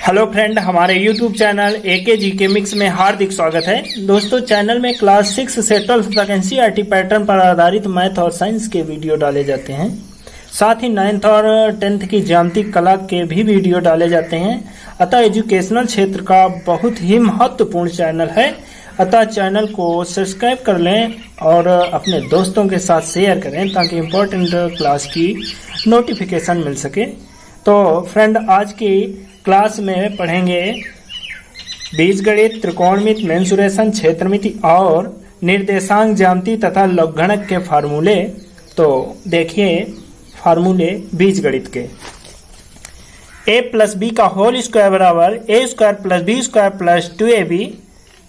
Hello friend, हमारे YouTube channel एके जी के mix में हार्दिक स्वागत है। दोस्तों, चैनल में क्लास 6 से 12 तक एनसीईआरटी पैटर्न पर आधारित मैथ और साइंस के वीडियो डाले जाते हैं। साथ ही 9th और 10th की ज्यामितिक कला के भी वीडियो डाले जाते हैं। अतः एजुकेशनल क्षेत्र का बहुत ही महत्वपूर्ण चैनल है। अतः चैनल को सब्सक्राइब कर लें और अपने दोस्तों के साथ शेयर करें ताकि इम्पोर्टेंट क्लास की नोटिफिकेशन मिल सके। तो फ्रेंड, आज की क्लास में पढ़ेंगे बीजगणित, त्रिकोणमिति, मेंसुरेशन, क्षेत्रमिति और निर्देशांक ज्यामिति तथा लघुगणक के फार्मूले। तो देखिए फार्मूले बीजगणित के। a प्लस बी का होल स्क्वायर बराबर a square plus B square plus 2ab,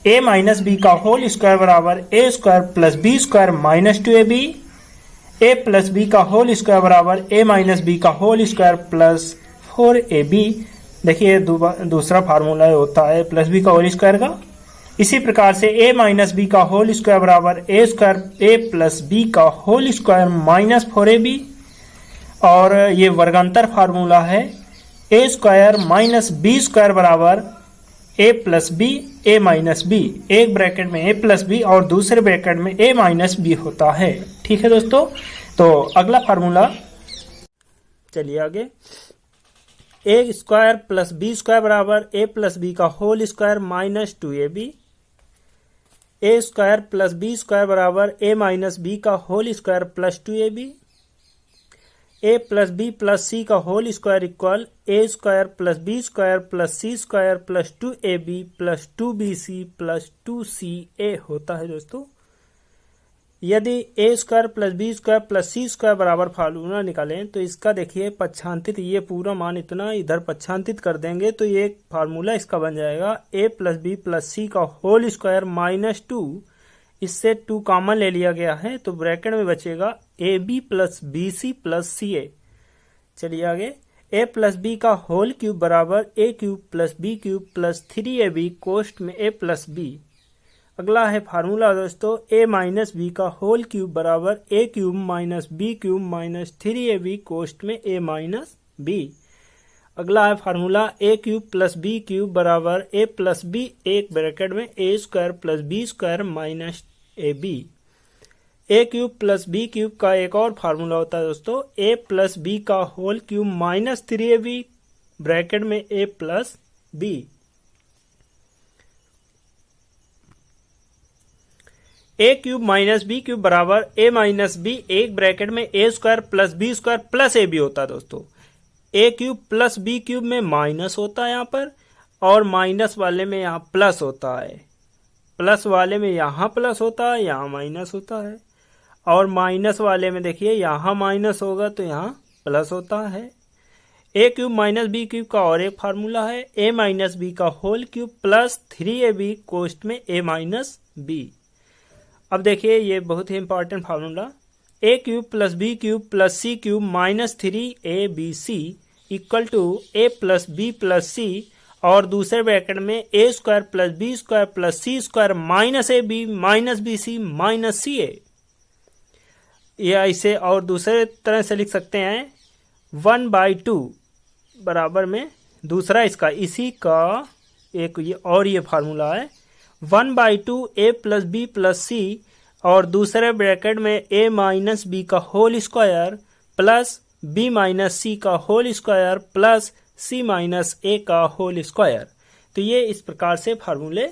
a minus B का होल स्क्वायर बराबर a square plus B square minus 2ab, a plus B का होल स्क्वायर बराबर a माइनस बी का whole square plus 4ab। देखिए दूसरा formula होता है plus B का होल स्क्वायर का। इसी प्रकार से a माइनस बी का होल स्क्वायर बराबर a square a plus B का होल स्क्वायर माइनस 4ab। और ये वर्गांतर फार्मूला है a square minus B square बराबर a plus B a minus B. एक ब्रैकेट में a प्लस बी और दूसरे ब्रैकेट में a माइनस बी होता है। ठीक है दोस्तों, तो अगला फार्मूला चलिए आगे। a square plus B square बराबर a प्लस बी का whole square minus 2ab। a square plus B square बराबर a माइनस बी का whole square plus 2ab। a plus B plus C का whole square equal a square plus B square plus C square plus 2ab plus 2bc plus 2ca होता है। दोस्तों, यदि a square plus B square plus C square बराबर formula निकालें तो इसका देखिए पक्षांतित, ये पूरा मान इतना इधर पक्षांतित कर देंगे तो ये फार्मूला इसका बन जाएगा a plus B plus C का होल स्क्वायर माइनस 2। इससे 2 कॉमन ले लिया गया है तो ब्रैकेट में बचेगा A B plus B C plus C A. चलिए आगे। a प्लस बी का होल क्यूब बराबर a cube plus B cube plus 3ab कोष्ट में a प्लस बी। अगला है फार्मूला दोस्तों a माइनस बी का होल क्यूब बराबर a cube minus B cube minus 3ab कोष्ट में a माइनस बी। अगला है formula a cube plus B cube बराबर a प्लस बी, एक ब्रैकेट में a square plus B square minus ab। a cube plus B cube का एक और फार्मूला होता है दोस्तों a प्लस बी का whole cube minus 3ab bracket में a plus B. a cube minus B cube बराबर a माइनस बी, एक ब्रैकेट में a square plus B square plus ab होता है। दोस्तों, a cube plus B cube में minus होता है यहाँ पर, और माइनस वाले में यहाँ प्लस होता है, प्लस वाले में यहाँ प्लस होता है, यहाँ माइनस होता है, और माइनस वाले में देखिए यहाँ माइनस होगा तो यहाँ प्लस होता है। a cube minus B cube का और एक फार्मूला है a माइनस बी का होल क्यूब प्लस 3ab कोष्ट में a माइनस बी। अब देखिए ये बहुत ही important formula a cube plus B cube plus C cube minus 3abc equal to a plus B plus C, और दूसरे ब्रैकेट में a square plus B square plus C square minus ab minus B C minus C ए। या इसे और दूसरे तरह से लिख सकते हैं 1/2 बराबर में दूसरा इसका इसी का एक ये फार्मूला है 1/2 a plus B plus C, और दूसरे ब्रैकेट में a माइनस बी का whole square plus b minus C का whole square plus c minus a का होल स्क्वायर। तो ये इस प्रकार से फार्मूले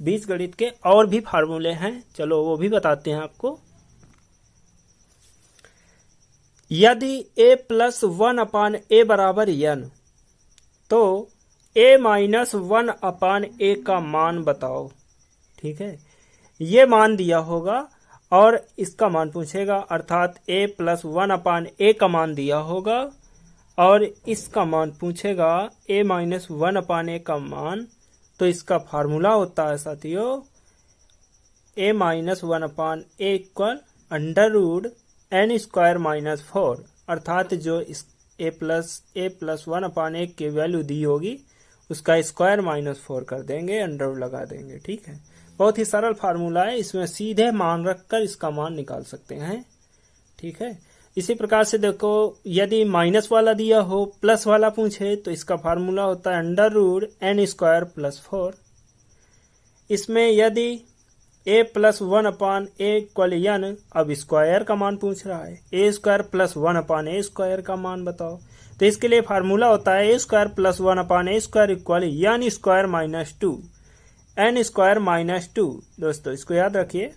बीजगणित के और भी फार्मूले हैं, चलो वो भी बताते हैं आपको। यदि a प्लस 1 अपान a बराबर n, तो a माइनस 1 अपान a का मान बताओ। ठीक है, ये मान दिया होगा और इसका मान पूछेगा, अर्थात a प्लस 1 अपान a का मान दिया होगा और इसका मान पूछेगा a माइनस 1 अपान a का मान। तो इसका फार्मूला होता है साथियों a minus 1 upon a equal under root n square minus 4, अर्थात जो इस a प्लस 1 अपान a की वैल्यू दी होगी उसका स्क्वायर माइनस 4 कर देंगे, अंडर रूट लगा देंगे। ठीक है, बहुत ही सरल फार्मूला है, इसमें सीधे मान रखकर इसका मान निकाल सकते हैं। ठीक है, इसी प्रकार से देखो, यदि माइनस वाला दिया हो प्लस वाला पूछे तो इसका फार्मूला होता है under root N square plus 4। इसमें यदि a plus 1 upon A equal N, अब स्क्वायर का मान पूछ रहा है, A square plus 1 upon A square का मान बताओ। तो इसके लिए फार्मूला होता है A square plus 1 upon A square equal N square minus 2, N square minus 2। दोस्तों इसको याद रखिए,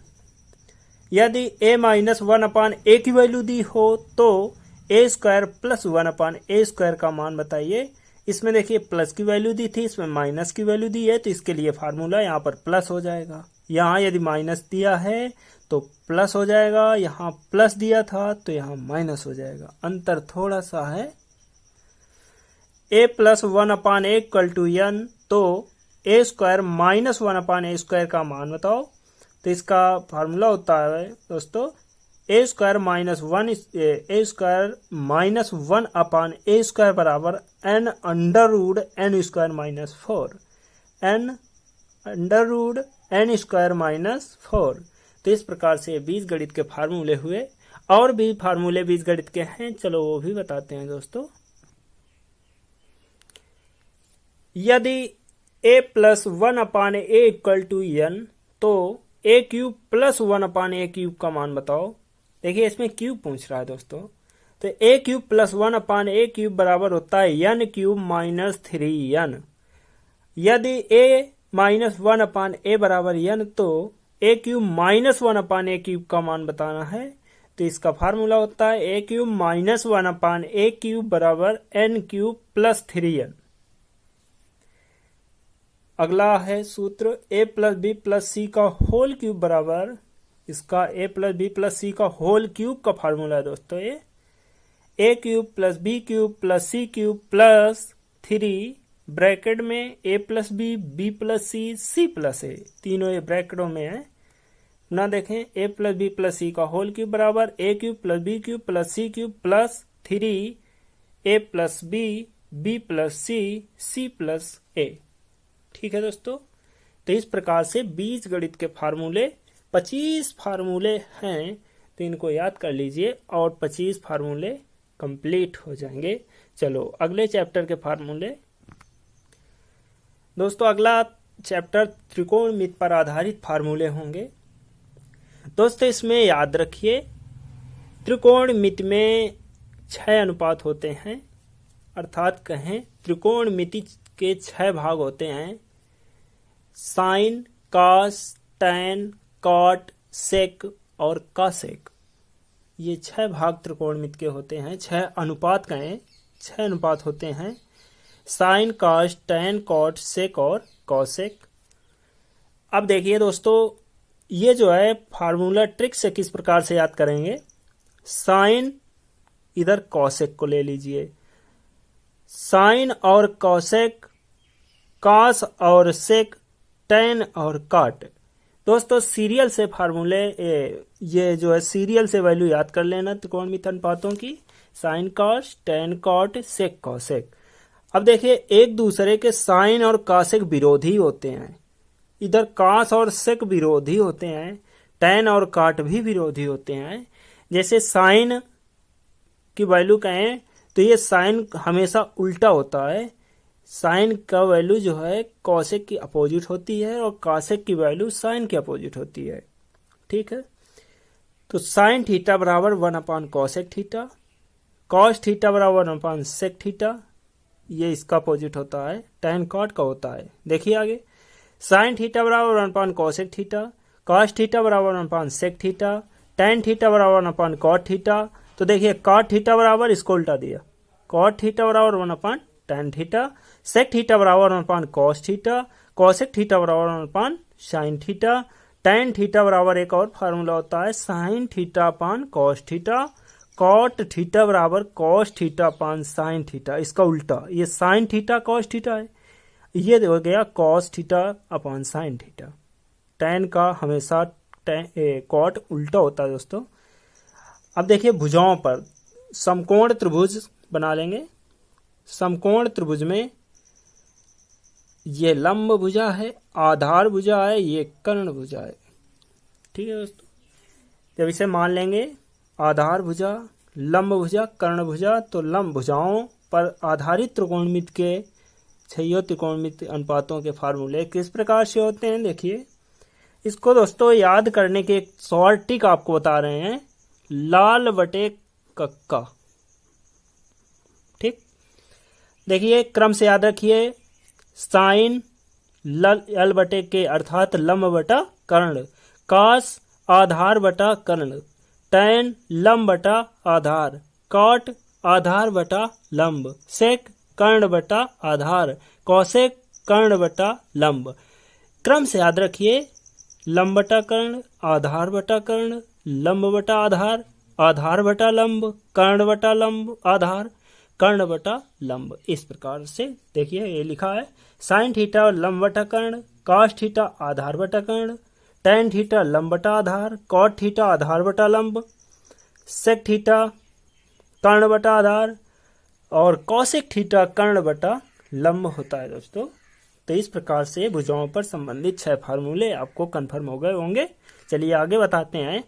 यदि a माइनस 1 अपान ए की वैल्यू दी हो तो A square plus 1 upon A square का मान बताइए। इसमें देखिए प्लस की वैल्यू दी थी, इसमें माइनस की वैल्यू दी है, तो इसके लिए फार्मूला यहाँ पर प्लस हो जाएगा। यहाँ यदि माइनस दिया है तो प्लस हो जाएगा, यहाँ प्लस दिया था तो यहाँ माइनस हो जाएगा। अंतर थोड़ा सा है। a plus 1 upon A equal to N, तो A square minus 1 upon A square का मान बताओ। तो इसका फार्मूला होता है दोस्तों A square minus 1 upon A square बराबर N under root N square minus 4, N under root N square minus 4। तो इस प्रकार से बीजगणित के फार्मूले हुए। और भी फार्मूले बीजगणित के हैं, चलो वो भी बताते हैं दोस्तों। यदि a plus 1 upon A equal to N, तो A cube plus 1 upon A cube का मान बताओ। देखिए इसमें क्यूब पूछ रहा है दोस्तों, तो A cube plus 1 upon A cube बराबर होता है एन क्यूब माइनस 3n। यदि a माइनस 1 अपान ए बराबर एन, तो A cube minus 1 upon A cube का मान बताना है। तो इसका फार्मूला होता है A cube minus 1 upon A cube बराबर एन क्यूब प्लस 3n। अगला है सूत्र a plus B plus C का होल क्यूब बराबर, इसका a plus B plus C का होल क्यूब का फार्मूला है दोस्तों A cube plus B cube plus C cube plus 3 bracket में a plus B plus C plus A, तीनों ये ब्रैकेटों में है ना। देखें a plus B plus C का होल क्यूब बराबर a cube plus B cube plus C cube plus 3 a plus B plus C plus A. ठीक है दोस्तों, तो इस प्रकार से बीजगणित के फार्मूले 25 फार्मूले हैं, तो इनको याद कर लीजिए और 25 फार्मूले कंप्लीट हो जाएंगे। चलो अगले चैप्टर के फार्मूले। दोस्तों अगला चैप्टर त्रिकोणमिति पर आधारित फार्मूले होंगे। दोस्तों इसमें याद रखिए, त्रिकोणमिति में 6 अनुपात होते हैं, अर्थात कहें त्रिकोणमिति के 6 भाग होते हैं, साइन, कास, टैन, कॉट, सेक और कासेक। ये 6 भाग त्रिकोणमिति के होते हैं। 6 अनुपात कहें, 6 अनुपात होते हैं, साइन, कास, टैन, कॉट, सेक और कॉसेक। अब देखिए दोस्तों, ये जो है फार्मूला ट्रिक से किस प्रकार से याद करेंगे। साइन इधर कॉसेक को ले लीजिए, साइन और कॉसेक, कास और सेक, टैन और काट। दोस्तों सीरियल से फार्मूले, ये जो है सीरियल से वैल्यू याद कर लेना त्रिकोणमिति अनुपातों की, sine cos, tan cot, sec cosec. अब देखिए एक दूसरे के साइन और कासेक विरोधी होते हैं, इधर कास और सेक विरोधी होते हैं, टैन और काट भी विरोधी होते हैं। जैसे साइन की वैल्यू कहें तो ये साइन हमेशा उल्टा होता है, साइन का वैल्यू जो है कॉसेक की अपोजिट होती है और कॉसेक की वैल्यू साइन की अपोजिट होती है। ठीक है, तो साइन थीटा बराबर 1 अपान कॉसेक थीटा, कॉस थीटा बराबर 1 अपान सेक थीटा, ये इसका अपोजिट होता है, टैन कॉट का होता है। देखिए आगे, साइन थीटा बराबर 1 अपान कॉसेक थीटा, कॉस थीटा बराबर 1 अपान सेक थीटा, टैन थीटा बराबर 1 अपान कॉट थीटा। तो देखिए कॉट थीटा बराबर, इसको उल्टा दिया, कॉट थीटा बराबर 1 upon tan theta, sec theta बराबर 1 upon cos theta, cosec theta बराबर 1 upon sine theta, tan theta बराबर एक और फार्मूला होता है sine theta upon cos theta, cot theta बराबर cos theta upon sine theta, इसका उल्टा, ये साइन थीटा कॉस थीटा है, ये हो गया cos theta upon sine theta. Tan का हमेशा कॉट उल्टा होता है दोस्तों। अब देखिए भुजाओं पर समकोण त्रिभुज बना लेंगे। समकोण त्रिभुज में ये लंब भुजा है, आधार भुजा है, ये कर्ण भुजा है। ठीक है दोस्तों, जब इसे मान लेंगे आधार भुजा, लंब भुजा, कर्ण भुजा। तो लंब भुजाओं पर आधारित त्रिकोणमिति के छहियों त्रिकोणमिति अनुपातों के फार्मूले किस प्रकार से होते हैं, देखिए इसको दोस्तों याद करने के एक शॉर्ट ट्रिक आपको बता रहे हैं। लाल बटे कक्का, ठीक। देखिए क्रम से याद रखिए, साइन ल बटे के अर्थात लंब बटा कर्ण, कास आधार बटा कर्ण, टैन लंब बटा आधार, कॉट आधार बटा लंब, सेक कर्ण बटा आधार, कौसेक कर्ण बटा लंब। क्रम से याद रखिए, लंब बटा कर्ण, आधार बटा कर्ण, लंब बटा आधार, आधार बटा लंब, कर्ण बटा लंब, आधार, कर्ण बटा लंब। इस प्रकार से देखिए ये लिखा है, साइन थीटा लंब बटा कर्ण, कॉस थीटा आधार बटा कर्ण, टैन थीटा लंब बटा आधार, कॉट थीटा आधार बटा लंब, सेक थीटा कर्ण बटा आधार और कौशिक थीटा कर्ण बटा लंब होता है दोस्तों। तो इस प्रकार से भुजाओं पर संबंधित 6 फार्मूले आपको कंफर्म हो गए होंगे। चलिए आगे बताते हैं।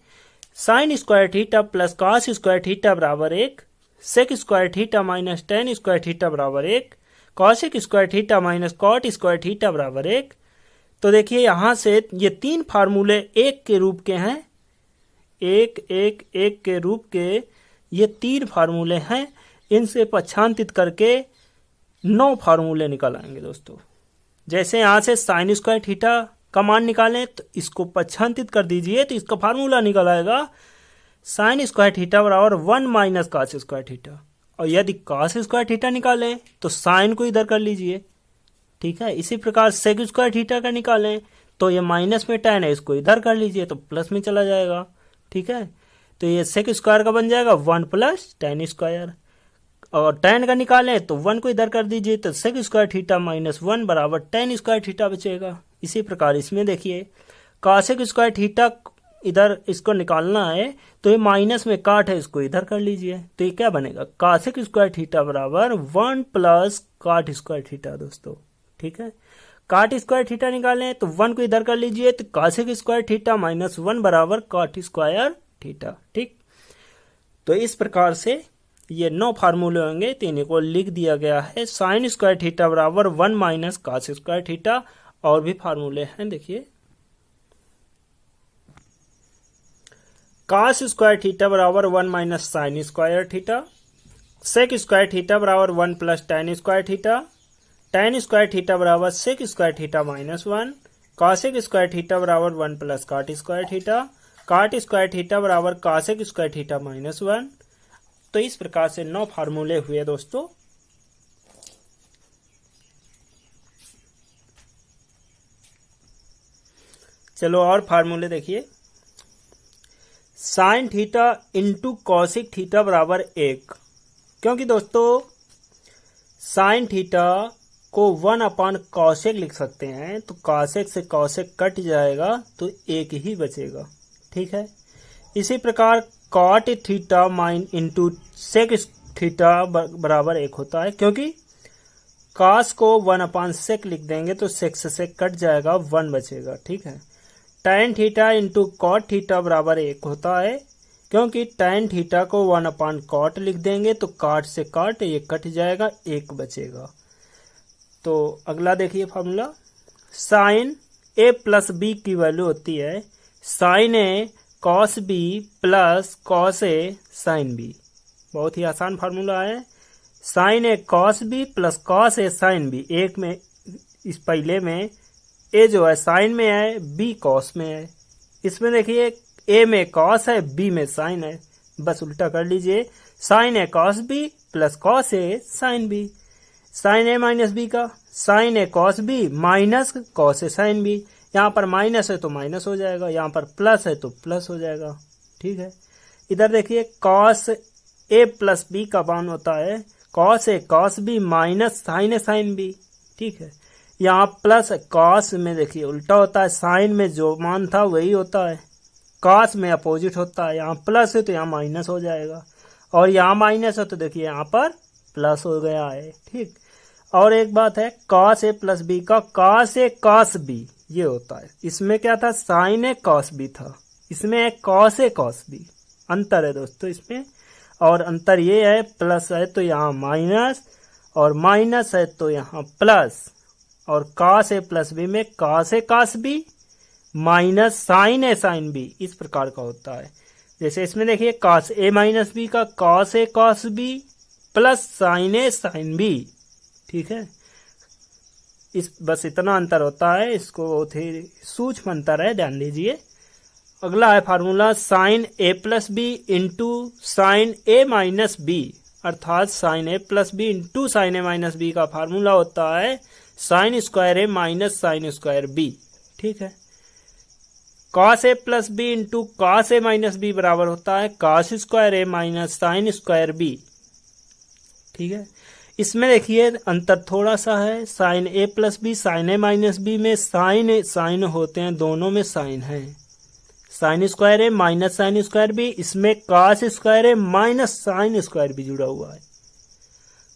Sine square theta plus cos square theta बराबर 1, sec square theta minus tan square theta बराबर 1, cosec square theta minus cot square theta बराबर 1। तो देखिए यहां से ये 3 फार्मूले एक के रूप के हैं, एक एक एक के रूप के ये 3 फार्मूले हैं। इनसे पक्षांतित करके 9 फार्मूले निकल आएंगे दोस्तों। जैसे यहां से साइन स्क्वायर थीटा का मान निकालें तो इसको पक्षांतित कर दीजिए तो इसका फार्मूला निकल आएगा साइन स्क्वायर थीटा बराबर 1 माइनस कॉस स्क्वायर थीटा। और यदि कॉस स्क्वायर थीटा निकालें तो साइन को इधर कर लीजिए, ठीक है। इसी प्रकार सेक स्क्वायर थीटा का निकालें तो ये माइनस में टैन है, इसको इधर कर लीजिए तो प्लस में चला जाएगा, ठीक है। तो ये सेक स्क्वायर का बन जाएगा 1 प्लस टैन स्क्वायर, और टैन का निकालें तो 1 को इधर कर दीजिए तो सेक स्क्वायर थीटा माइनस 1 बराबर टैन स्क्वायर थीटा बचेगा। इसी प्रकार इसमें देखिए कॉसेक स्क्वायर थीटा इधर इसको निकालना है तो ये माइनस में काट है, इसको इधर कर लीजिए तो ये क्या बनेगा, कॉसेक स्क्वायर थीटा बराबर 1 प्लस काट स्क्वायर थीटा दोस्तों, ठीक है। काट स्क्वायर थीटा निकालें तो 1 को इधर कर लीजिए तो कॉसेक स्क्वायर थीटा माइनस 1 बराबर काट स्क्वायर थीटा, ठीक। तो इस प्रकार से ये 9 फार्मूले होंगे, तो इन्हीं को लिख दिया गया है। साइन स्क्वायर थीटा बराबर 1 माइनस कॉस स्क्वायर थीटा। और भी फार्मूले हैं, देखिए कॉस स्क्वायर थीटा बराबर 1 minus sine square theta, sec square theta बराबर 1 plus tan square theta, tan square theta बराबर sec square theta minus 1, cosec square theta बराबर 1 plus cot square theta, cot square theta बराबर cosec square theta minus 1। तो इस प्रकार से 9 फार्मूले हुए दोस्तों। चलो और फार्मूले देखिए, sine theta into cosec theta बराबर 1, क्योंकि दोस्तों साइन थीटा को 1 अपान कॉसेक लिख सकते हैं, तो कॉसेक से कॉसेक कट जाएगा तो 1 ही बचेगा, ठीक है। इसी प्रकार कॉट थीटा माइन इंटू सेक थीटा बराबर 1 होता है, क्योंकि कॉस को 1 अपान सेक लिख देंगे तो सेक से सेक कट जाएगा, 1 बचेगा, ठीक है। Tan theta into cot theta बराबर 1 होता है, क्योंकि टैन थीटा को 1 अपान कॉट लिख देंगे तो कॉट से कॉट ये कट जाएगा, 1 बचेगा। तो अगला देखिए फॉर्मूला, साइन ए प्लस बी की वैल्यू होती है sign A cos B plus cos A sine B. बहुत ही आसान फार्मूला है, sign A cos B plus cos A sine B. एक में इस पहले में ए जो है साइन में है, बी कॉस में है। इसमें देखिए ए में कॉस है, बी में साइन है, बस उल्टा कर लीजिए, sign A cos B plus cos A sine B. Sign A minus B का sign A cos B minus cos A sine B. यहाँ पर माइनस है तो माइनस हो जाएगा, यहाँ पर प्लस है तो प्लस हो जाएगा, ठीक है। इधर देखिए कॉस ए प्लस बी का मान होता है कॉस ए कॉस बी माइनस साइन ए साइन बी, ठीक है। यहाँ प्लस कॉस में देखिए उल्टा होता है, साइन में जो मान था वही होता है, कॉस में अपोजिट होता है। यहाँ प्लस है तो यहाँ माइनस हो जाएगा, और यहाँ माइनस है तो देखिए यहाँ पर प्लस हो गया है, ठीक। और एक बात है, कॉस ए प्लस बी का कॉस ए कॉस बी ये होता है। इसमें क्या था, साइन ए कॉस बी था, इसमें कॉस ए कॉस बी, अंतर है दोस्तों इसमें। और अंतर ये है, प्लस है तो यहाँ माइनस और माइनस है तो यहाँ प्लस। और कॉस ए प्लस बी में cos A cos B minus sign A sine B, इस प्रकार का होता है। जैसे इसमें देखिए कॉस ए माइनस बी का cos A cos B plus sign A sine B, ठीक है। इस बस इतना अंतर होता है, इसको सूक्ष्म अंतर है, ध्यान दीजिए। अगला है formula sign A plus B into sine A minus B, अर्थात sign A plus B into sine A minus B का फार्मूला होता है sine square A minus sine square B, ठीक है। Cos A plus B into cos A minus B बराबर होता है cos square A minus sine square B, ठीक है। इसमें देखिए अंतर थोड़ा सा है, sign A plus B sign A minus B में साइन होते हैं, दोनों में साइन है। Sine square A minus sine square B, इसमें cos square A minus sine square B जुड़ा हुआ है।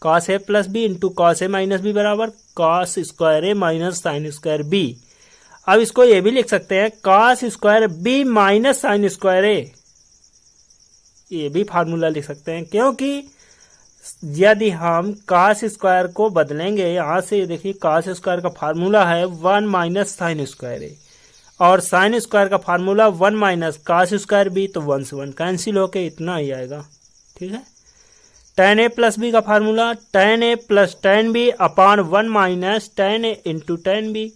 Cos A plus B into cos A minus B बराबर cos square A minus sine square B. अब इसको ये भी लिख सकते हैं cos square B minus sine square A, ये भी फार्मूला लिख सकते हैं, क्योंकि यदि हम कॉस स्क्वायर को बदलेंगे यहां से, देखिए कॉस स्क्वायर का फार्मूला है 1 माइनस साइन स्क्वायर ए और साइन स्क्वायर का formula 1 minus cos square B, तो 1 से 1 कैंसिल होके इतना ही आएगा, ठीक है। tan ए प्लस बी का formula tan A plus tan B upon 1 minus tan A into tan B.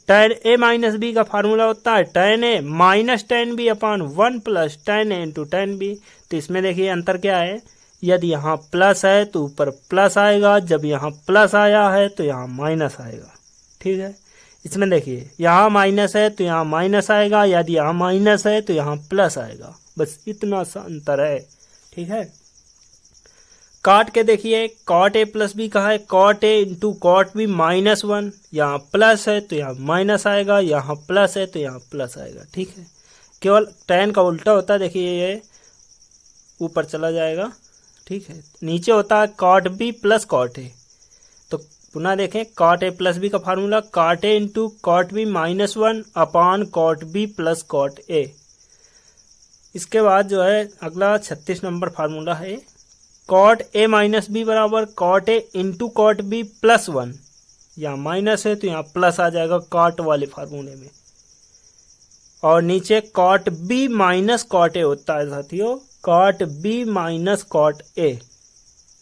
tan A minus B का फार्मूला होता है tan A minus tan B upon 1 plus tan A into tan B. तो इसमें देखिए अंतर क्या है, यदि यहाँ प्लस है तो ऊपर प्लस आएगा, जब यहाँ प्लस आया है तो यहाँ माइनस आएगा, ठीक है। इसमें देखिए यहाँ माइनस है तो यहाँ माइनस आएगा, यदि यहाँ माइनस है तो यहाँ प्लस आएगा, बस इतना सा अंतर है, ठीक है। काट के देखिए कॉट ए प्लस बी का है cot A into cot B minus 1, यहाँ प्लस है तो यहाँ माइनस आएगा, यहाँ प्लस है तो यहाँ प्लस आएगा, ठीक है। केवल tan का उल्टा होता है, देखिए ये ऊपर चला जाएगा, ठीक है। नीचे होता है cot B plus cot A, तो पुनः देखें कॉट ए प्लस बी का formula cot A into cot B minus 1 upon cot B plus cot A. इसके बाद जो है अगला 36 नंबर फार्मूला है कॉट ए माइनस बी बराबर cot A into cot B plus 1, यहाँ माइनस है तो यहाँ प्लस आ जाएगा कॉट वाले फार्मूले में। और नीचे cot B minus cot A होता है साथियों, cot B minus cot A.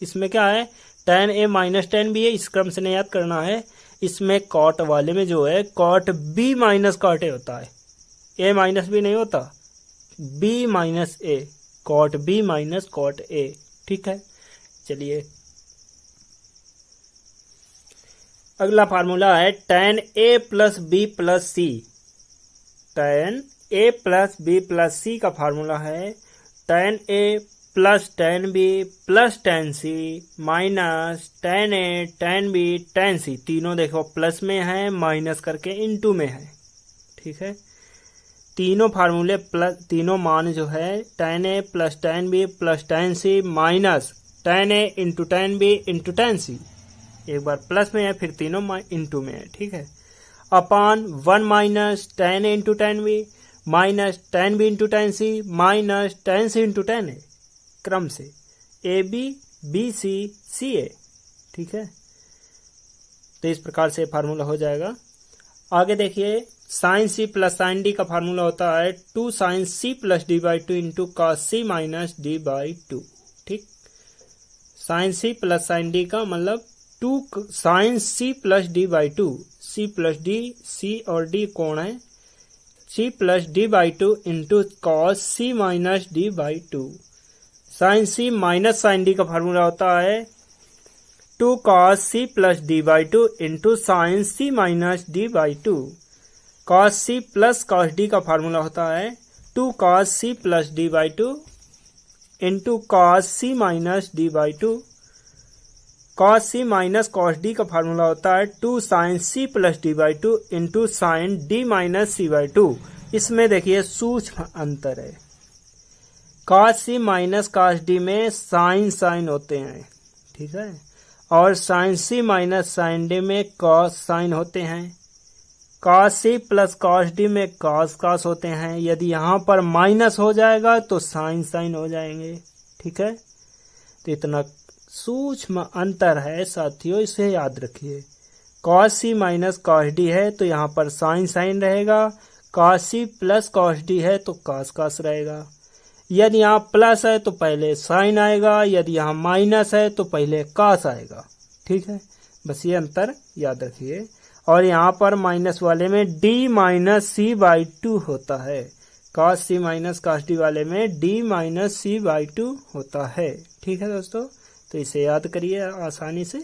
इसमें क्या है tan A minus tan B है, इस क्रम से नहीं याद करना है। इसमें कॉट वाले में जो है cot B minus cot A होता है, ए माइनस बी नहीं होता, B minus A, cot B minus cot A, ठीक है। चलिए अगला फार्मूला है tan A plus B plus C. tan A plus B plus C का फार्मूला है tan A plus tan B plus tan C minus tan A tan B tan C, तीनों देखो plus में है, माइनस करके into में है, ठीक है। तीनों फार्मूले प्लस, तीनों मान जो है tan A plus tan B plus tan C minus tan A into tan B into tan C, एक बार प्लस में है फिर तीनों इंटू में है, ठीक है। Upon 1 minus tan A into tan B minus tan B into tan C minus tan C into tan A, क्रम से ए बी बी सी सी ए, ठीक है। तो इस प्रकार से फार्मूला हो जाएगा। आगे देखिए sine C plus sine D का फार्मूला होता है 2 sine C plus D by 2 into cos C minus D by 2, ठीक। Sine C plus sine D का मतलब 2 sine C plus D by 2, C plus D, C और D कोण है, C plus D by 2 into cos C minus D by 2। Sine C minus sine D का formula होता है 2 cos C plus D by 2 into sine C minus D by 2। Cos C plus cos D का formula होता है 2 cos C plus D by 2 into cos C minus D by 2। Cos C minus cos D का formula होता है 2 sine C plus D by 2 into sine D minus C by 2। इसमें देखिए सूक्ष्म अंतर है, cos C minus cos D में sine sine होते हैं, ठीक है, और sine C minus sine D में कॉस साइन होते हैं। Cos C plus cos D में कॉस होते हैं, यदि यहाँ पर माइनस हो जाएगा तो साइन साइन हो जाएंगे, ठीक है। तो इतना सूक्ष्म अंतर है साथियों, इसे याद रखिए। Cos C minus cos D है तो यहाँ पर साइन साइन रहेगा, cos C plus cos D है तो कॉस कॉस रहेगा। यदि यहाँ प्लस है तो पहले साइन आएगा, यदि यहाँ माइनस है तो पहले कॉस आएगा। ठीक है, बस ये अंतर याद रखिए। और यहाँ पर माइनस वाले में डी माइनस सी बाई 2 होता है, cos C minus cos D वाले में डी माइनस सी बाई 2 होता है। ठीक है दोस्तों, तो इसे याद करिए आसानी से।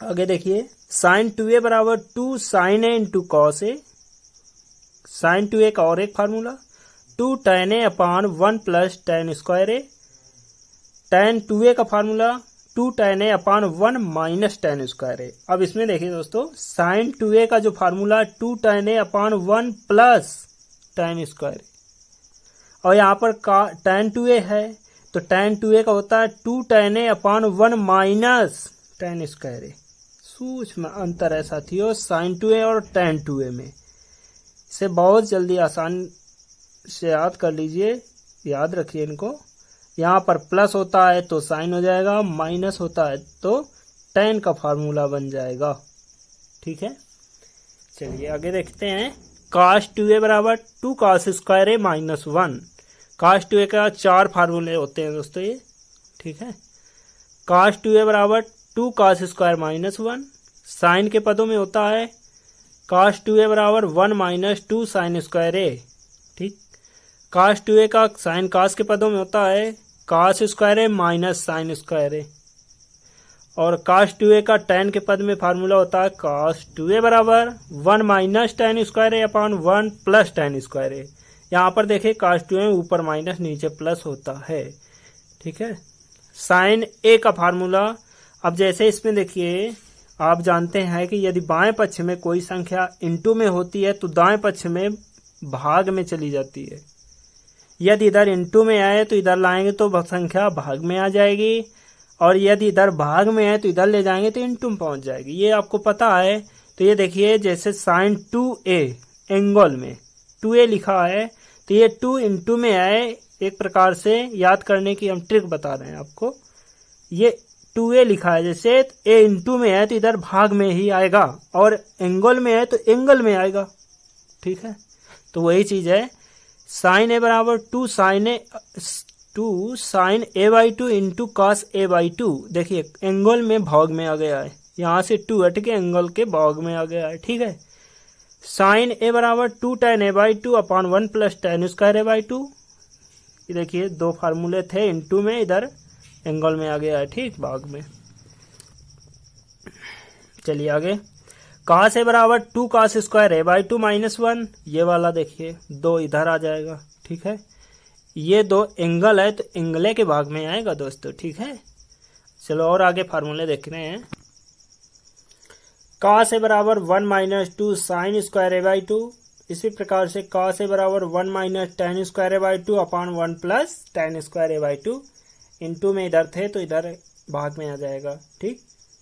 आगे देखिए, साइन 2a बराबर 2 sine A into cos A. Sine 2a का और एक formula 2 tan a upon 1 plus tan square A. tan 2a का formula 2 tan a upon 1 minus tan square A. अब इसमें देखिए दोस्तों, साइन 2a का जो formula 2 tan a upon 1 plus tan square A, और यहाँ पर tan 2a है तो tan 2a का होता है 2 tan a upon 1 minus tan square A. सूक्ष्म अंतर है साथियों साइन 2a और tan 2a में। इसे बहुत जल्दी आसान से याद कर लीजिए, याद रखिए इनको। यहाँ पर प्लस होता है तो साइन हो जाएगा, माइनस होता है तो tan का फार्मूला बन जाएगा। ठीक है, चलिए आगे देखते हैं। cos 2a बराबर 2 cos square A minus 1। cos 2a का 4 फार्मूले होते हैं दोस्तों ये। ठीक है, cos 2a बराबर 2 cos स्क्वायर माइनस 1। साइन के पदों में होता है cos 2a बराबर 1 माइनस 2 साइन स्क्वायर ए। ठीक, cos 2a का साइन cos के पदों में होता है cos square A minus sine square A. और cos 2a का tan के पद में फार्मूला होता है cos 2a बराबर 1 माइनस tan स्क्वायर ए अपॉन 1 प्लस tan स्क्वायर ए। यहाँ पर देखिए cos 2a ऊपर माइनस नीचे प्लस होता है। ठीक है, साइन a का फार्मूला, अब जैसे इसमें देखिए आप जानते हैं कि यदि बाएं पक्ष में कोई संख्या इनटू में होती है तो दाएं पक्ष में भाग में चली जाती है। यदि इधर इनटू में आए तो इधर लाएंगे तो संख्या भाग में आ जाएगी, और यदि इधर भाग में है तो इधर ले जाएंगे तो इनटू में पहुंच जाएगी। ये आपको पता है। तो ये देखिए, जैसे साइन 2a एंगल में 2a लिखा है तो ये 2 इंटू में आए, एक प्रकार से याद करने की हम ट्रिक बता रहे हैं आपको। ये 2a लिखा है, जैसे a इंटू में है तो इधर भाग में ही आएगा, और एंगल में है तो एंगल में आएगा। ठीक है, तो वही चीज है। साइन a बराबर 2 sine a by 2 into cos a by 2। देखिए एंगल में भाग में आ गया है, यहाँ से 2 हट के एंगल के भाग में आ गया है। ठीक है, साइन a बराबर 2 tan a by 2 upon 1 plus tan square a by 2। ये देखिए दो फार्मूले थे इंटू में, इधर एंगल में आ गया है। ठीक, भाग में। चलिए आगे, cos a बराबर 2 cos square a by 2 minus 1। ये वाला देखिए 2 इधर आ जाएगा। ठीक है, ये 2 एंगल है तो एंगले के भाग में आएगा दोस्तों। ठीक है, चलो और आगे फार्मूले देख रहे हैं। cos a बराबर 1 minus 2 sine square a by 2। इसी प्रकार से cos a बराबर 1 minus tan square a by 2 upon 1 plus tan square a by 2। Into में इधर थे तो इधर भाग में आ जाएगा। ठीक,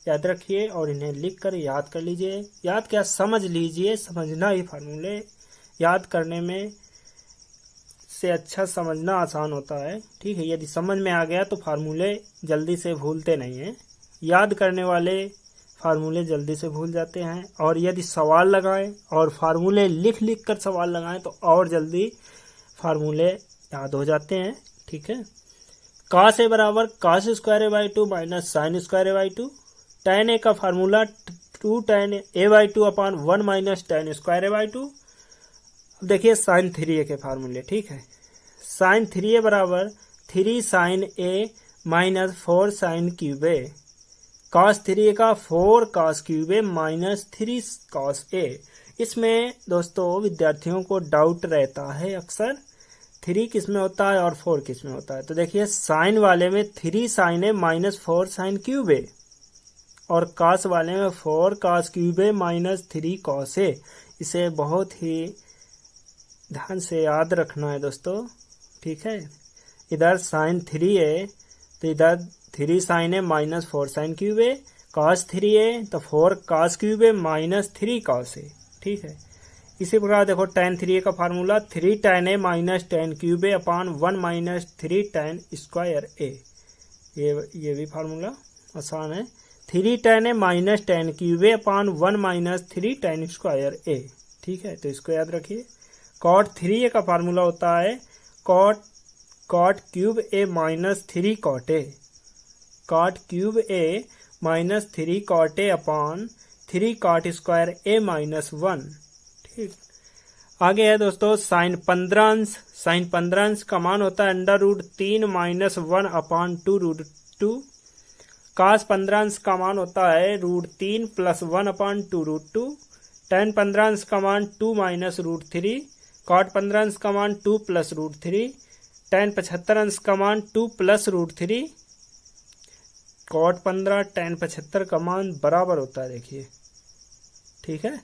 याद रखिए और इन्हें लिख कर याद कर लीजिए। याद क्या, समझ लीजिए, समझना ही फार्मूले याद करने में से अच्छा समझना आसान होता है। ठीक है, यदि समझ में आ गया तो फार्मूले जल्दी से भूलते नहीं हैं। याद करने वाले फार्मूले जल्दी से भूल जाते हैं, और यदि सवाल लगाएं और फार्मूले लिख लिख कर सवाल लगाएं तो और जल्दी फार्मूले याद हो जाते हैं। ठीक है, cos a बराबर cos square a by 2 minus sine square a by 2। tan a का formula 2 tan a by 2 upon 1 minus tan square a by 2। अब देखिए साइन 3a के फार्मूले। ठीक है, साइन 3a बराबर 3 sine a minus 4 sine cube a। cos 3a का 4 cos cube a minus 3 cos a। इसमें दोस्तों विद्यार्थियों को डाउट रहता है अक्सर, 3 किस में होता है और 4 किस में होता है। तो देखिए साइन वाले में 3 sine A minus 4 sine cube ए, और कॉस वाले में 4 cos cube A minus 3 cos ए। इसे बहुत ही ध्यान से याद रखना है दोस्तों। ठीक है, इधर साइन 3a तो इधर 3 sine A minus 4 sine cube A, cos 3a तो 4 cos cube A minus 3 cos A. ठीक है, इसी प्रकार देखो tan 3a का formula 3 tan a minus tan cube A upon 1 minus 3 tan square A. ये भी फार्मूला आसान है। 3 tan A minus tan cube A upon 1 minus 3 tan square A। ठीक है, तो इसको याद रखिए। cot 3A का फार्मूला होता है cot cube A minus 3 cot A। cot cube A minus 3 cot A upon 3 cot square A minus 1। ठीक, आगे है दोस्तों साइन 15 साइन 15 का मान होता है अंडर रूट 3 माइनस 1 अपान 2 रूट 2। कास 15 का मान होता है रूट 3 प्लस 1 अपान 2 रूट 2। टेन 15 का मान 2 माइनस रूट 3। कॉट 15 का मान 2 प्लस रूट 3। टेन 75 का मान 2 प्लस रूट 3। कॉट 15 टेन 75 का मान बराबर होता है, देखिए। ठीक है,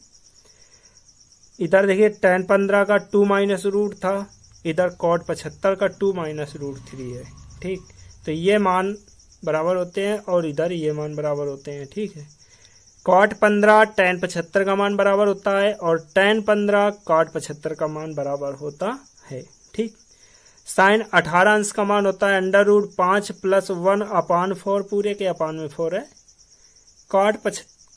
इधर देखिए टेन 15 का 2 माइनस रूट था, इधर कॉट 75 का 2 माइनस रूट 3 है। ठीक, तो ये मान बराबर होते हैं और इधर ये मान बराबर होते हैं। ठीक है, कॉट 15 टेन 75 का मान बराबर होता है और टेन 15 कॉट 75 का मान बराबर होता है। ठीक, साइन 18 अंश का मान होता है अंडर रूट 5 प्लस 1 अपान 4, पूरे के अपान में 4 है।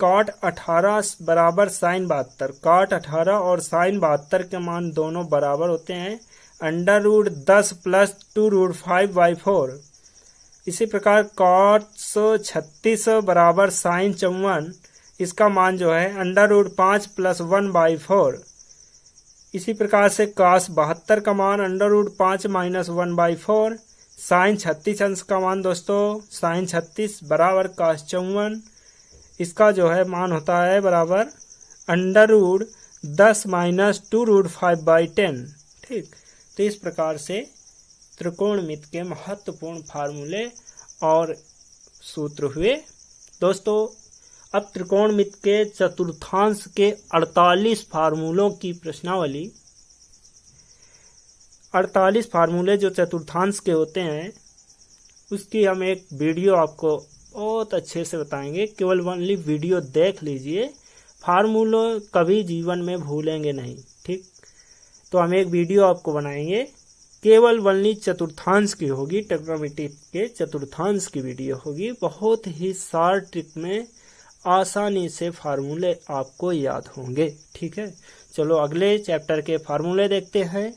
कॉट 18 बराबर साइन 72। कॉट 18 और साइन 72 के मान दोनों बराबर होते हैं under root 10 plus 2 root 5 by 4। इसी प्रकार कॉट 36 बराबर साइन 54, इसका मान जो है अंडर रूट 5 प्लस 1 बाई 4। इसी प्रकार से कास 72 का मान under root 5 minus 1 by 4। Sine 36 अंश का मान दोस्तों साइन 36 बराबर कास 54, इसका जो है मान होता है बराबर under root 10 minus 2 root 5 by 10। ठीक, तो इस प्रकार से त्रिकोणमिति के महत्वपूर्ण फार्मूले और सूत्र हुए दोस्तों। अब त्रिकोणमिति के चतुर्थांश के 48 फार्मूलों की प्रश्नावली। 48 फार्मूले जो चतुर्थांश के होते हैं उसकी हम एक वीडियो आपको बहुत अच्छे से बताएंगे, केवल ओनली वीडियो देख लीजिए, फार्मूलों कभी जीवन में भूलेंगे नहीं। ठीक, तो हम एक वीडियो आपको बनाएंगे, केवल ओनली चतुर्थांश की होगी, ट्रिग्नोमेट्री के चतुर्थांश की वीडियो होगी। बहुत ही शार्ट ट्रिक में आसानी से फार्मूले आपको याद होंगे। ठीक है, चलो अगले चैप्टर के फार्मूले देखते हैं।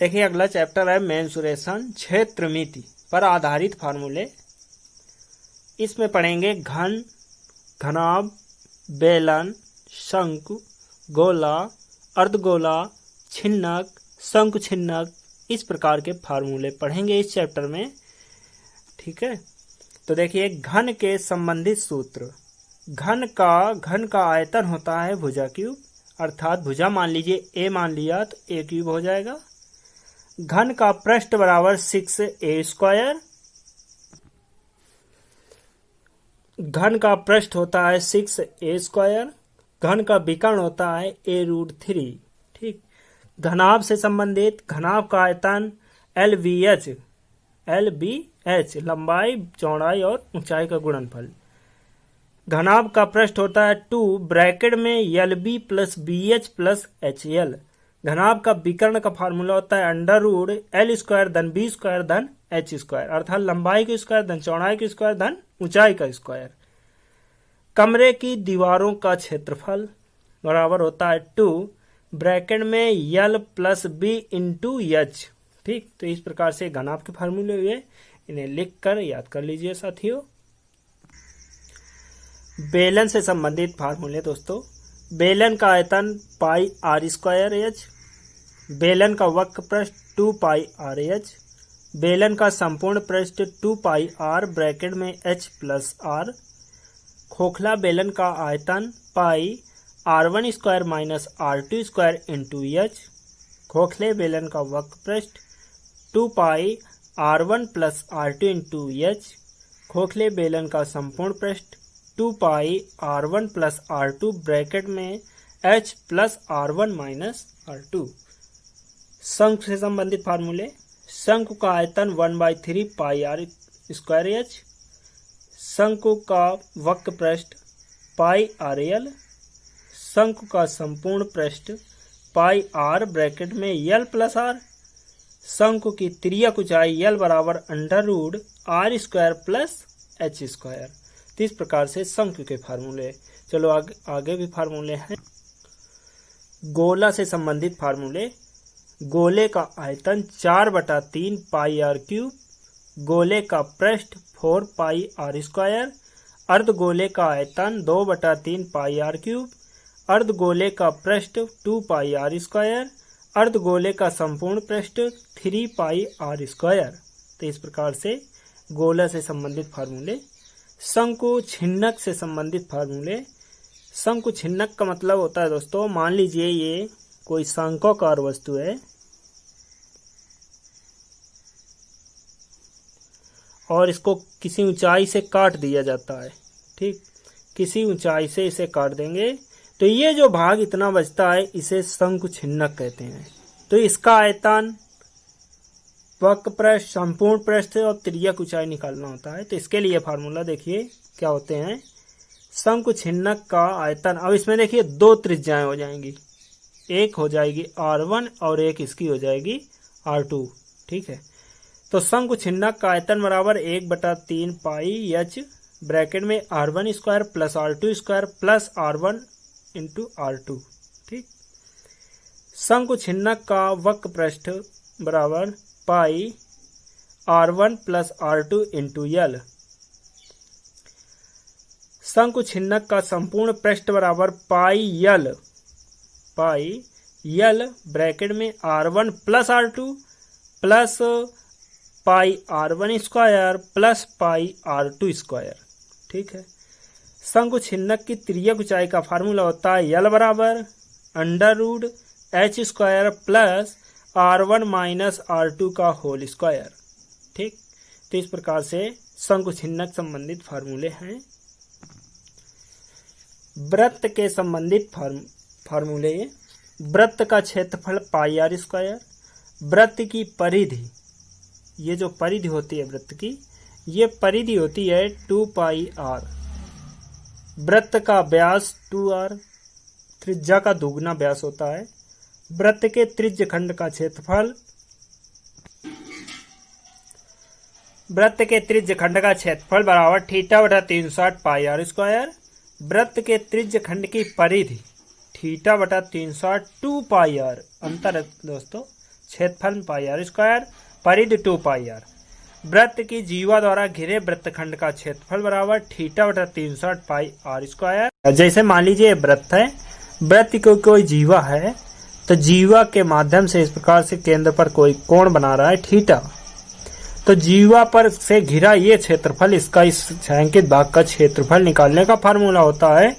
देखिए अगला चैप्टर है मेंसुरेशन, क्षेत्रमिति पर आधारित फार्मूले। इसमें पढ़ेंगे घन, घनाभ, बेलन, शंकु, गोला, अर्धगोला, छिन्नक, शंकु छिन्नक, इस प्रकार के फार्मूले पढ़ेंगे इस चैप्टर में। ठीक है, तो देखिए घन के संबंधित सूत्र। घन का आयतन होता है भुजा क्यूब, अर्थात भुजा मान लीजिए a मान लिया तो a क्यूब हो जाएगा। घन का पृष्ठ बराबर 6a स्क्वायर। घन का पृष्ठ होता है 6a स्क्वायर। घन का विकर्ण होता है a रूट 3। ठीक, घनाभ से संबंधित घनाभ का आयतन LBH, लंबाई, चौड़ाई और ऊंचाई का गुणनफल। घनाभ का पृष्ठ होता है 2 ब्रैकेट में LB plus BH plus HL। घनाभ का विकर्ण का फार्मूला होता है अंडर रूट L स्क्वायर धन B स्क्वायर धन H स्क्वायर, अर्थात लंबाई का स्क्वायर धन चौड़ाई का स्क्वायर धन ऊंचाई का स्क्वायर। कमरे की दीवारों का क्षेत्रफल बराबर होता है 2 ब्रैकेट में L plus B into H। ठीक, तो इस प्रकार से घनाभ के फार्मूले हुए, इन्हें लिखकर याद कर लीजिए साथियों। बेलन से संबंधित फार्मूले दोस्तों। बेलन का आयतन पाई आर स्क्वायर एच। बेलन का वक्र पृष्ठ 2 पाई आर एच। बेलन का संपूर्ण पृष्ठ 2 पाई आर ब्रैकेट में एच प्लस आर। खोखला बेलन का आयतन पाई R1 square minus R2 square into H. खोखले बेलन का वक्र पृष्ठ 2 पाई R1 plus R2 into H. खोखले बेलन का संपूर्ण पृष्ठ 2 पाई R1 प्लस R2 ब्रैकेट में H plus R1 minus R2। शंकु से संबंधित फार्मूले। शंकु का आयतन 1/3 पाई आर स्क्वायर एच। शंकु का वक्र पृष्ठ पाई आर एल। शंकु का संपूर्ण पृष्ठ पाई आर ब्रैकेट में एल प्लस आर। शंकु की तिर्यक ऊंचाई l बराबर under root R square plus H square. तो इस प्रकार से शंकु के फार्मूले। चलो आगे भी फार्मूले हैं। गोला से संबंधित फार्मूले। गोले का आयतन 4/3 पाई आर क्यूब, गोले का पृष्ठ 4 पाई आर स्क्वायर, अर्धगोले का आयतन 2/3 पाई आर क्यूब, अर्धगोले का पृष्ठ 2 पाई आर स्क्वायर, अर्धगोले का संपूर्ण पृष्ठ 3 पाई आर स्क्वायर। तो इस प्रकार से गोला से संबंधित फार्मूले। शंकु छिन्नक से संबंधित फार्मूले। शंकु छिन्नक का मतलब होता है दोस्तों, मान लीजिए ये कोई शंक्वाकार वस्तु है और इसको किसी ऊंचाई से काट दिया जाता है। ठीक, किसी ऊंचाई से इसे काट देंगे तो ये जो भाग इतना बचता है इसे शंकु छिन्नक कहते हैं। तो इसका आयतन, वक्र पृष्ठ, संपूर्ण पृष्ठ और तिर्यक ऊंचाई निकालना होता है। तो इसके लिए फार्मूला देखिए क्या होते हैं। शंकु छिन्नक का आयतन, अब इसमें देखिए दो त्रिज्याएं हो जाएंगी, एक हो जाएगी R1 और एक इसकी हो जाएगी R2। ठीक है, तो शंकु छिन्नक का आयतन बराबर 1/3 पाई h ब्रैकेट में R1 square plus R2 square plus R1 into R2। ठीक, शंकु छिन्नक का वक्र पृष्ठ बराबर पाई R1 plus R2 into L। शंकु छिन्नक का संपूर्ण पृष्ठ बराबर पाई L ब्रैकेट में R1 plus R2 plus pi R1 square plus pi R2 square. ठीक है, शंकु छिन्नक की तिर्यक ऊंचाई का फार्मूला होता है L बराबर under root h square plus R1 minus R2 का होल स्क्वायर। ठीक, तो इस प्रकार से शंकु छिन्नक संबंधित फार्मूले हैं। वृत्त के संबंधित फार्मूले। वृत्त का क्षेत्रफल पाई आर स्क्वायर, वृत्त की परिधि, ये जो परिधि होती है वृत्त की, ये परिधि होती है 2 पाई आर। वृत्त का व्यास 2r, त्रिज्या का दुगना व्यास होता है। वृत्त के त्रिज्य खंड का क्षेत्रफल, वृत्त के त्रिज्य खंड का क्षेत्रफल बराबर θ/360 पाई आर स्क्वायर। वृत्त के त्रिज्य खंड की परिधि θ/360 2 पाई आर। अंतर है दोस्तों, क्षेत्रफल पाई आर स्क्वायर, परिधि 2 पाई आर। वृत्त की जीवा द्वारा घिरे वृत्तखंड का क्षेत्रफल बराबर θ/360 पाई आर स्क्वायर। जैसे मान लीजिए वृत्त है, वृत्त को कोई जीवा है, तो जीवा के माध्यम से इस प्रकार से केंद्र पर कोई कोण बना रहा है थीटा। तो जीवा पर से घिरा ये क्षेत्रफल, इसका इस छायांकित भाग का क्षेत्रफल निकालने का फार्मूला होता है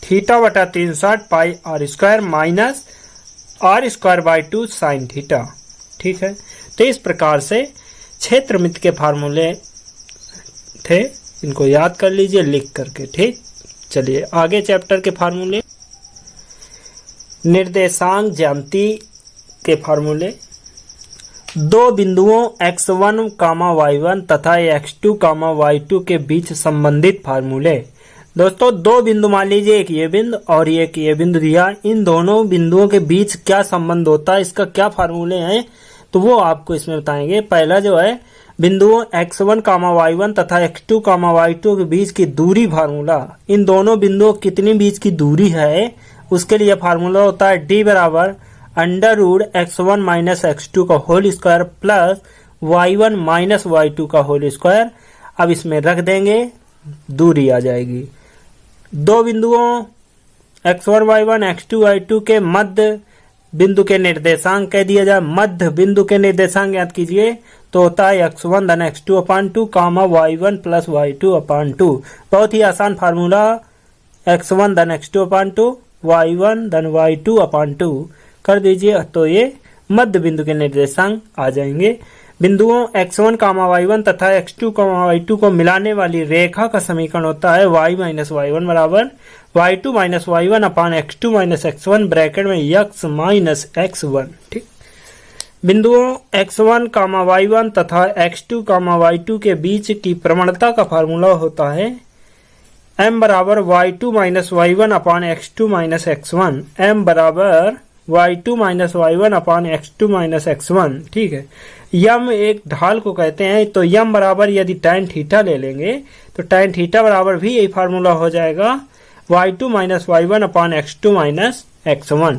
θ/360 pi r square minus r square by 2 sine theta. ठीक है, तो इस प्रकार से क्षेत्रमिति के फार्मूले थे, इनको याद कर लीजिए लिख करके। ठीक, चलिए आगे चैप्टर के फार्मूले। निर्देशांक ज्यामिति के फार्मूले। दो बिंदुओं x1, y1 तथा x2, y2 के बीच संबंधित फार्मूले। दोस्तों दो बिंदु मान लीजिए, एक ये बिंदु और एक ये बिंदु दिया, इन दोनों बिंदुओं के बीच क्या संबंध होता है, इसका क्या फार्मूले हैं, तो वो आपको इसमें बताएंगे। पहला जो है बिंदुओं x1, y1 तथा x2, y2 के बीच की दूरी फार्मूला। इन दोनों बिंदुओं कितनी बीच की दूरी है, उसके लिए फार्मूला होता है d बराबर under root x1 minus x2 का whole square plus y1 minus y2 का होल स्क्वायर। अब इसमें रख देंगे, दूरी आ जाएगी। दो बिंदुओं x1, y1, x2, y2 के मध्य बिंदु के निर्देशांक कह दिया जाए। मध्य बिंदु के निर्देशांक याद कीजिए, तो होता है x1 धन x2 अपान 2 y1 प्लस y2 अपान 2। बहुत ही आसान फार्मूला, x1 धन x2 अपान 2, y1 धन y2 अपान 2 कर दीजिए, तो ये मध्य बिंदु के निर्देशांक आ जाएंगे। बिंदुओं x1, y1 तथा x2, y2 को मिलाने वाली रेखा का समीकरण होता है y माइनस y1 बराबर y2 माइनस y1 अपान x2 माइनस x1 ब्रैकेट में x माइनस x1। ठीक, बिंदुओं x1, y1 तथा x2, y2 के बीच की प्रवणता का फार्मूला होता है m बराबर y2 माइनस y1 अपान x2 माइनस x1। m बराबर y2 माइनस y1 अपान x2 माइनस x1। ठीक है, यम एक ढाल को कहते हैं, तो यम बराबर यदि tan थीटा ले लेंगे तो tan थीटा बराबर भी यही फार्मूला हो जाएगा y2 माइनस y1 अपान x2 माइनस x1।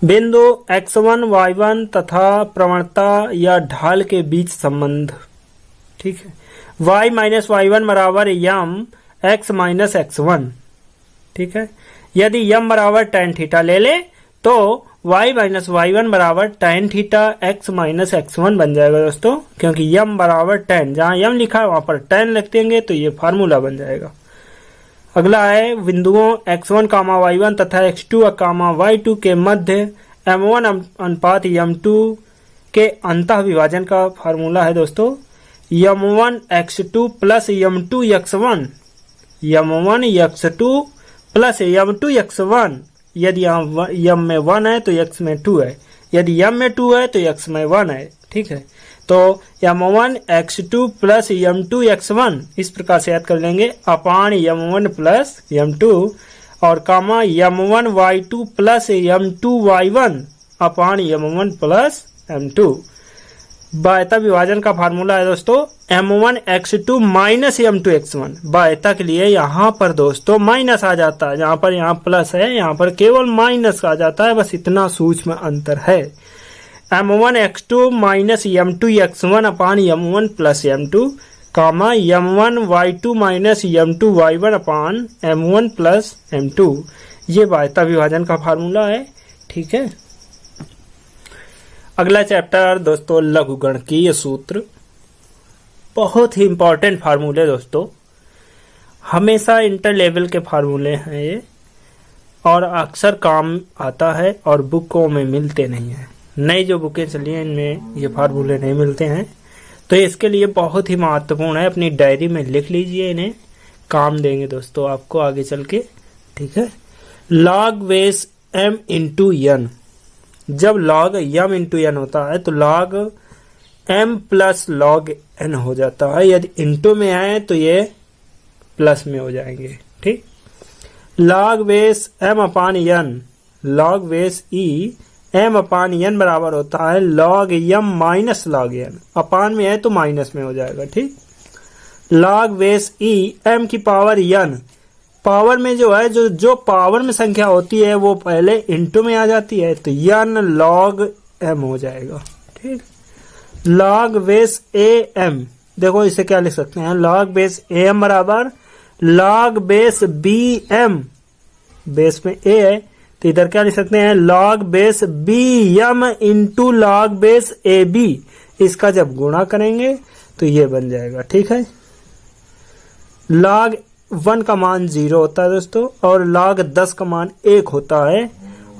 बिंदु x1 y1 तथा प्रवणता या ढाल के बीच संबंध। ठीक है, y माइनस y1 बराबर यम x माइनस x1। ठीक है, यदि यम बराबर tan थीटा ले ले तो y माइनस y1 बराबर tan theta x minus x1 बन जाएगा दोस्तों, क्योंकि यम बराबर tan, जहां यम लिखा है वहां पर tan लिख देंगे तो ये फार्मूला बन जाएगा। अगला है बिंदुओं x1 कामा y1 तथा x2 कामा y2 के मध्य m1 अनुपात m2 के अंतः विभाजन का फार्मूला है दोस्तों m1 x2 plus m2 x1, m1 x2 plus m2 x1। यदि यहाँ यम में 1 है तो x में 2 है, यदि यम में 2 है तो x में 1 है। ठीक है, तो m1 x2 plus m2 x1 इस प्रकार से याद कर लेंगे अपान m1 प्लस m2 और कामा m1 y2 plus m2 y1 अपान m1 प्लस m2। बायता विभाजन का फार्मूला है दोस्तों m1 x2 minus m2 x1। बायता के लिए यहाँ पर दोस्तों माइनस आ जाता है, जहाँ पर यहाँ प्लस है यहाँ पर केवल माइनस आ जाता है, बस इतना सूक्ष्म अंतर है। m1 x2 minus m2 x1 अपान m1 प्लस m2 कामा m1 y2 minus m2 y1 अपान m1 प्लस m2। ये बायता विभाजन का फार्मूला है। ठीक है, अगला चैप्टर दोस्तों लघुगणकीय सूत्र। बहुत ही इंपॉर्टेंट फार्मूले दोस्तों, हमेशा इंटर लेवल के फार्मूले हैं ये और अक्सर काम आता है और बुकों में मिलते नहीं हैं। नई जो बुकें चली हैं इनमें ये फार्मूले नहीं मिलते हैं, तो इसके लिए बहुत ही महत्वपूर्ण है। अपनी डायरी में लिख लीजिए, इन्हें काम देंगे दोस्तों आपको आगे चल के। ठीक है, log base m into n। जब log m इंटू n होता है तो log m plus log n हो जाता है, यदि इंटू में आए तो ये प्लस में हो जाएंगे। ठीक, log बेस m अपान n, log base e m अपान n बराबर होता है log m minus log n, अपान में है तो माइनस में हो जाएगा। ठीक, log बेस e m की पावर n, पावर में जो है जो पावर में संख्या होती है वो पहले इंटू में आ जाती है तो n log m हो जाएगा। ठीक, log बेस am, देखो इसे क्या लिख सकते हैं, log बेस am बराबर log बेस bm, बेस में a है तो इधर क्या लिख सकते हैं log base bm into log base ab। इसका जब गुणा करेंगे तो ये बन जाएगा। ठीक है, log 1 का मान 0 होता है दोस्तों और log 10 का मान 1 होता है,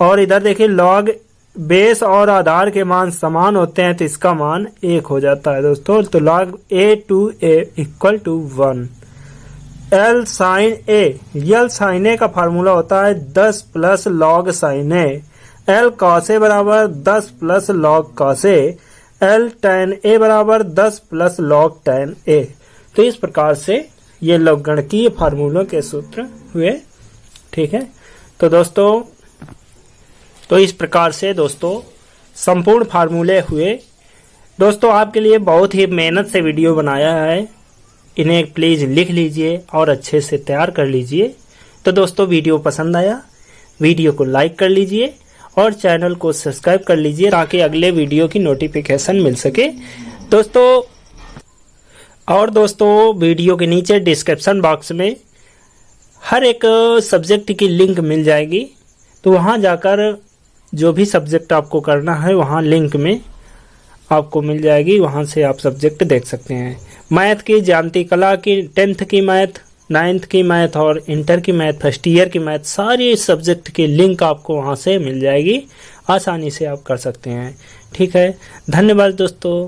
और इधर देखिए log बेस और आधार के मान समान होते हैं तो इसका मान 1 हो जाता है दोस्तों। तो log a to a equal to 1। L sin a, L sin a का फार्मूला होता है 10 plus log sin a। L cos a बराबर 10 plus log cos a। L tan a बराबर 10 प्लस log tan a। तो इस प्रकार से ये लघुगणकीय फार्मूलों के सूत्र हुए। ठीक है, तो दोस्तों तो इस प्रकार से दोस्तों संपूर्ण फार्मूले हुए। दोस्तों आपके लिए बहुत ही मेहनत से वीडियो बनाया है, इन्हें प्लीज लिख लीजिए और अच्छे से तैयार कर लीजिए। तो दोस्तों वीडियो पसंद आया, वीडियो को लाइक कर लीजिए और चैनल को सब्सक्राइब कर लीजिए ताकि अगले वीडियो की नोटिफिकेशन मिल सके दोस्तों। और दोस्तों वीडियो के नीचे डिस्क्रिप्शन बॉक्स में हर एक सब्जेक्ट की लिंक मिल जाएगी, तो वहां जाकर जो भी सब्जेक्ट आपको करना है वहां लिंक में आपको मिल जाएगी, वहां से आप सब्जेक्ट देख सकते हैं। मैथ की, ज्यामिति कला की, 10th की मैथ, 9th की मैथ और इंटर की मैथ, फर्स्ट ईयर की मैथ, सारी सब्जेक्ट की लिंक आपको वहां से मिल जाएगी, आसानी से आप कर सकते हैं। ठीक है, धन्यवाद दोस्तों।